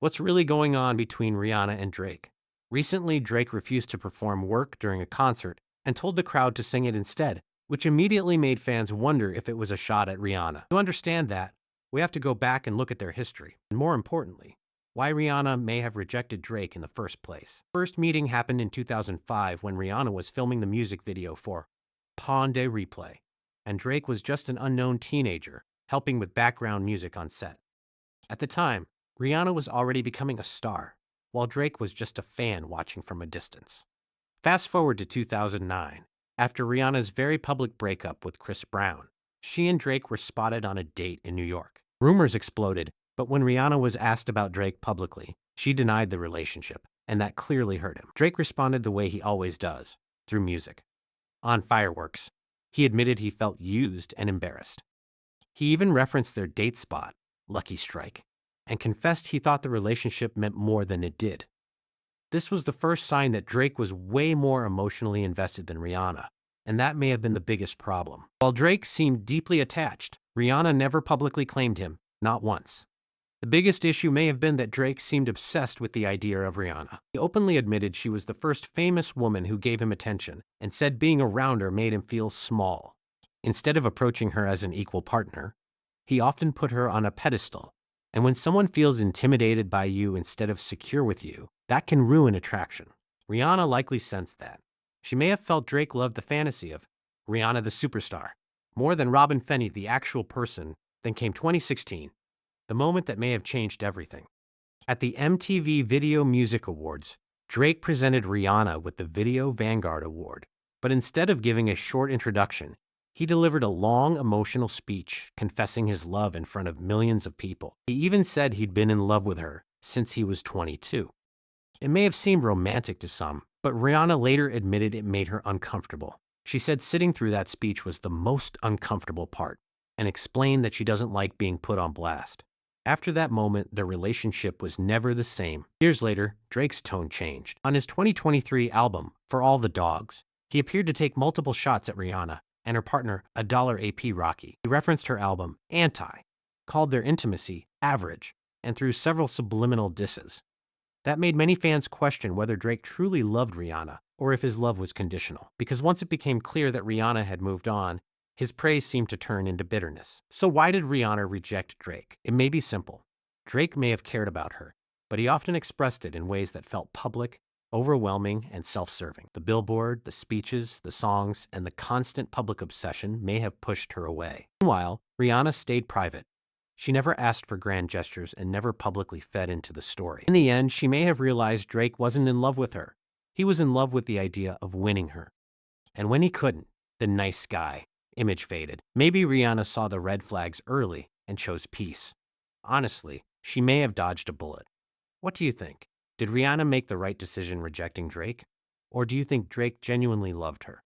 What's really going on between Rihanna and Drake? Recently, Drake refused to perform work during a concert and told the crowd to sing it instead, which immediately made fans wonder if it was a shot at Rihanna. To understand that, we have to go back and look at their history, and more importantly, why Rihanna may have rejected Drake in the first place. First meeting happened in 2005 when Rihanna was filming the music video for Pon de Replay, and Drake was just an unknown teenager helping with background music on set. At the time, Rihanna was already becoming a star, while Drake was just a fan watching from a distance. Fast forward to 2009, after Rihanna's very public breakup with Chris Brown, she and Drake were spotted on a date in New York. Rumors exploded, but when Rihanna was asked about Drake publicly, she denied the relationship, and that clearly hurt him. Drake responded the way he always does, through music. On Fireworks, he admitted he felt used and embarrassed. He even referenced their date spot, Lucky Strike, and confessed he thought the relationship meant more than it did. This was the first sign that Drake was way more emotionally invested than Rihanna, and that may have been the biggest problem. While Drake seemed deeply attached, Rihanna never publicly claimed him, not once. The biggest issue may have been that Drake seemed obsessed with the idea of Rihanna. He openly admitted she was the first famous woman who gave him attention, and said being around her made him feel small. Instead of approaching her as an equal partner, he often put her on a pedestal. And when someone feels intimidated by you instead of secure with you, that can ruin attraction. Rihanna likely sensed that. She may have felt Drake loved the fantasy of Rihanna the superstar more than Robin Fenty the actual person. Then came 2016, the moment that may have changed everything. At the MTV Video Music Awards, Drake presented Rihanna with the Video Vanguard Award, but instead of giving a short introduction, he delivered a long, emotional speech confessing his love in front of millions of people. He even said he'd been in love with her since he was 22. It may have seemed romantic to some, but Rihanna later admitted it made her uncomfortable. She said sitting through that speech was the most uncomfortable part, and explained that she doesn't like being put on blast. After that moment, their relationship was never the same. Years later, Drake's tone changed. On his 2023 album, For All the Dogs, he appeared to take multiple shots at Rihanna and her partner, $AP Rocky. He referenced her album, Anti, called their intimacy average, and threw several subliminal disses. That made many fans question whether Drake truly loved Rihanna or if his love was conditional. Because once it became clear that Rihanna had moved on, his praise seemed to turn into bitterness. So why did Rihanna reject Drake? It may be simple. Drake may have cared about her, but he often expressed it in ways that felt public, overwhelming, and self-serving. The billboard, the speeches, the songs, and the constant public obsession may have pushed her away. Meanwhile, Rihanna stayed private. She never asked for grand gestures and never publicly fed into the story. In the end, she may have realized Drake wasn't in love with her. He was in love with the idea of winning her. And when he couldn't, the nice guy image faded. Maybe Rihanna saw the red flags early and chose peace. Honestly, she may have dodged a bullet. What do you think? Did Rihanna make the right decision rejecting Drake? Or do you think Drake genuinely loved her?